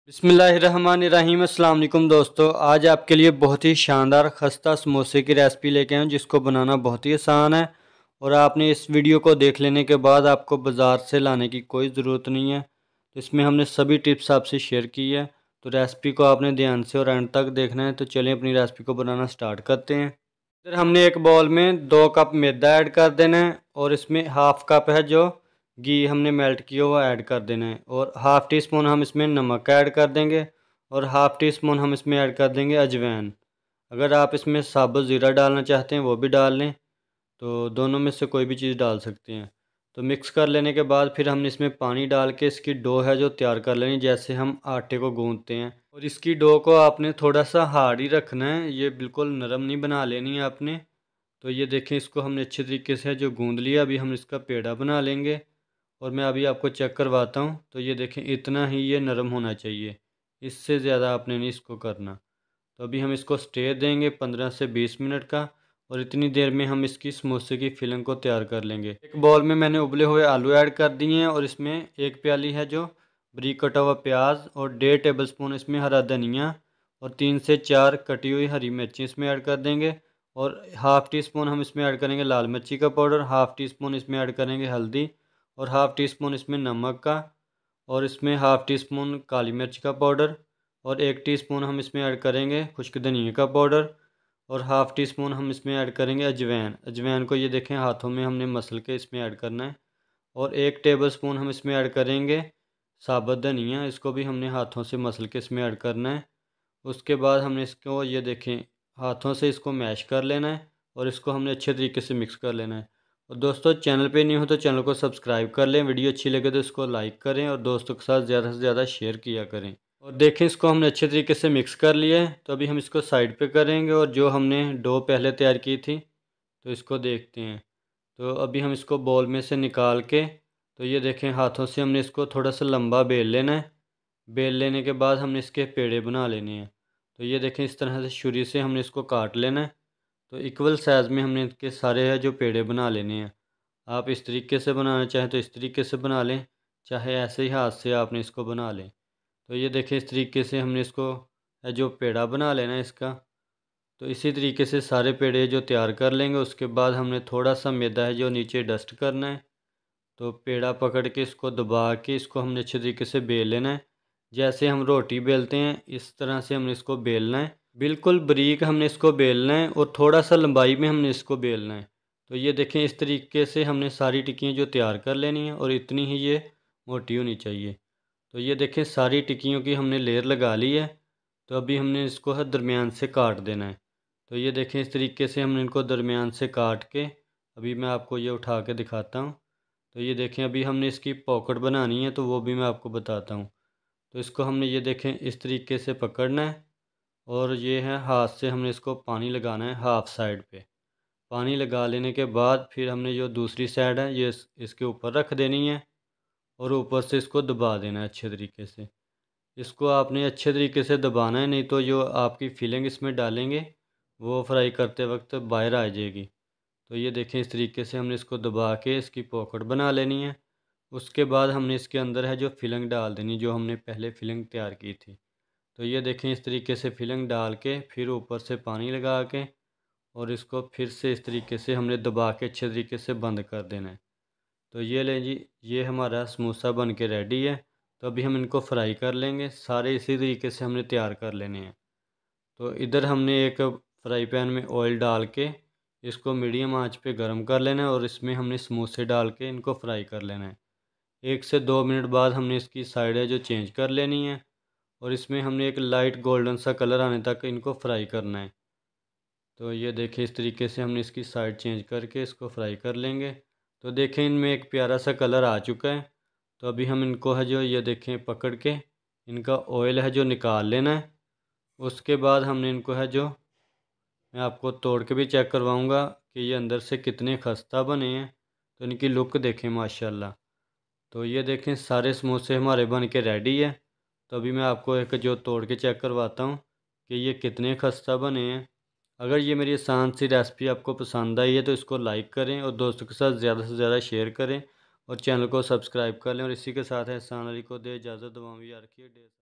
बिस्मिल्लाहिर्रहमानिर्रहीम। अस्सलाम वालेकुम दोस्तों, आज आपके लिए बहुत ही शानदार खस्ता समोसे की रेसिपी लेके आए हूँ जिसको बनाना बहुत ही आसान है। और आपने इस वीडियो को देख लेने के बाद आपको बाज़ार से लाने की कोई ज़रूरत नहीं है। तो इसमें हमने सभी टिप्स आपसे शेयर की है, तो रेसिपी को आपने ध्यान से और एंड तक देखना है। तो चलिए अपनी रेसिपी को बनाना स्टार्ट करते हैं। फिर हमने एक बाउल में 2 कप मैदा ऐड कर देना है और इसमें हाफ़ कप है जो घी हमने मेल्ट किया हुआ ऐड कर देना है, और हाफ़ टी स्पून हम इसमें नमक ऐड कर देंगे, और हाफ़ टी स्पून हम इसमें ऐड कर देंगे अजवाइन। अगर आप इसमें साबुत ज़ीरा डालना चाहते हैं वो भी डाल लें, तो दोनों में से कोई भी चीज़ डाल सकते हैं। तो मिक्स कर लेने के बाद फिर हमने इसमें पानी डाल के इसकी डो है जो तैयार कर लेनी, जैसे हम आटे को गूंदते हैं। और इसकी डो को आपने थोड़ा सा हार्ड ही रखना है, ये बिल्कुल नरम नहीं बना लेनी है आपने। तो ये देखें, इसको हमने अच्छे तरीके से जो गूंद लिया। अभी हम इसका पेड़ा बना लेंगे और मैं अभी आपको चेक करवाता हूँ। तो ये देखें, इतना ही ये नरम होना चाहिए, इससे ज़्यादा आपने नहीं इसको करना। तो अभी हम इसको स्टे देंगे 15 से 20 मिनट का, और इतनी देर में हम इसकी समोसे की फिलिंग को तैयार कर लेंगे। एक बाउल में मैंने उबले हुए आलू ऐड कर दिए हैं, और इसमें 1 प्याली है जो बारीक कटा हुआ प्याज, और 1.5 टेबलस्पून इसमें हरा धनिया, और 3 से 4 कटी हुई हरी मिर्ची इसमें ऐड कर देंगे। और हाफ़ टी स्पून हम इसमें ऐड करेंगे लाल मिर्ची का पाउडर, हाफ़ टी स्पून इसमें ऐड करेंगे हल्दी, और हाफ़ टी स्पून इसमें नमक का, और इसमें हाफ़ टी स्पून काली मिर्च का पाउडर, और 1 टीस्पून हम इसमें ऐड करेंगे खुश्क धनिया का पाउडर, और हाफ़ टी स्पून हम इसमें ऐड करेंगे अजवाइन। अजवाइन को ये देखें हाथों में हमने मसल के इसमें ऐड करना है। और 1 टेबलस्पून हम इसमें ऐड करेंगे साबुत धनिया, इसको भी हमने हाथों से मसल के इसमें ऐड करना है। उसके बाद हमने इसको ये देखें हाथों से इसको मैश कर लेना है, और इसको हमने अच्छे तरीके से मिक्स कर लेना है। और दोस्तों, चैनल पे नहीं हो तो चैनल को सब्सक्राइब कर लें, वीडियो अच्छी लगे तो इसको लाइक करें और दोस्तों के साथ ज़्यादा से ज़्यादा शेयर किया करें। और देखें, इसको हमने अच्छे तरीके से मिक्स कर लिया है। तो अभी हम इसको साइड पे करेंगे, और जो हमने डो पहले तैयार की थी तो इसको देखते हैं। तो अभी हम इसको बॉल में से निकाल के, तो ये देखें हाथों से हमने इसको थोड़ा सा लंबा बेल लेना है। बेल लेने के बाद हमने इसके पेड़े बना लेने हैं। तो ये देखें, इस तरह से छुरी से हमने इसको काट लेना है। तो इक्वल साइज़ में हमने इनके सारे है जो पेड़े बना लेने हैं। आप इस तरीके से बनाना चाहें तो इस तरीके से बना लें, चाहे ऐसे ही हाथ से आपने इसको बना लें। तो ये देखें, इस तरीके से हमने इसको है जो पेड़ा बना लेना है इसका। तो इसी तरीके से सारे पेड़े जो तैयार कर लेंगे। उसके बाद हमने थोड़ा सा मैदा है जो नीचे डस्ट करना है। तो पेड़ा पकड़ के इसको दबा के इसको हमने अच्छे तरीके से बेल लेना है। जैसे हम रोटी बेलते हैं इस तरह से हमने इसको बेलना है। बिल्कुल बारीक हमने इसको बेलना है, और थोड़ा सा लंबाई में हमने इसको बेलना है। तो ये देखें, इस तरीके से हमने सारी टिक्कियाँ जो तैयार कर लेनी है, और इतनी ही ये मोटी होनी चाहिए। तो ये देखें, सारी टिक्कियों की हमने लेयर लगा ली है। तो अभी हमने इसको है दरमियान से काट देना है। तो ये देखें, इस तरीके से हमने इनको दरमियान से काट के, अभी मैं आपको ये उठा के दिखाता हूँ। तो ये देखें, अभी हमने इसकी पॉकेट बनानी है, तो वो भी मैं आपको बताता हूँ। तो इसको हमने ये देखें इस तरीके से पकड़ना है, और ये है हाथ से हमने इसको पानी लगाना है हाफ़ साइड पे। पानी लगा लेने के बाद फिर हमने जो दूसरी साइड है ये इसके ऊपर रख देनी है, और ऊपर से इसको दबा देना है अच्छे तरीके से। इसको आपने अच्छे तरीके से दबाना है, नहीं तो जो आपकी फिलिंग इसमें डालेंगे वो फ्राई करते वक्त बाहर आ जाएगी। तो ये देखें, इस तरीके से हमने इसको दबा के इसकी पॉकेट बना लेनी है। उसके बाद हमने इसके अंदर है जो फिलिंग डाल देनी, जो हमने पहले फिलिंग तैयार की थी। तो ये देखें, इस तरीके से फिलिंग डाल के फिर ऊपर से पानी लगा के, और इसको फिर से इस तरीके से हमने दबा के अच्छे तरीके से बंद कर देना है। तो ये लें जी, ये हमारा समोसा बन के रेडी है। तो अभी हम इनको फ्राई कर लेंगे, सारे इसी तरीके से हमने तैयार कर लेने हैं। तो इधर हमने एक फ्राई पैन में ऑयल डाल के इसको मीडियम आंच पे गरम कर लेना है, और इसमें हमने समोसे डाल के इनको फ्राई कर लेना है। 1 से 2 मिनट बाद हमने इसकी साइड है जो चेंज कर लेनी है, और इसमें हमने एक लाइट गोल्डन सा कलर आने तक इनको फ्राई करना है। तो ये देखें, इस तरीके से हमने इसकी साइड चेंज करके इसको फ्राई कर लेंगे। तो देखें, इनमें एक प्यारा सा कलर आ चुका है। तो अभी हम इनको है जो ये देखें पकड़ के इनका ऑयल है जो निकाल लेना है। उसके बाद हमने इनको है जो मैं आपको तोड़ के भी चेक करवाऊंगा कि ये अंदर से कितने खस्ता बने हैं। तो इनकी लुक देखें माशाल्लाह। तो ये देखें, सारे समोसे हमारे बन के रेडी है। तो अभी मैं आपको एक जो तोड़ के चेक करवाता हूँ कि ये कितने खस्ता बने हैं। अगर ये मेरी आसान सी रेसिपी आपको पसंद आई है तो इसको लाइक करें, और दोस्तों के साथ ज़्यादा से ज़्यादा शेयर करें, और चैनल को सब्सक्राइब कर लें। और इसी के साथ है आसान अली को दे इजाज़त, दुआ में याद रखिए।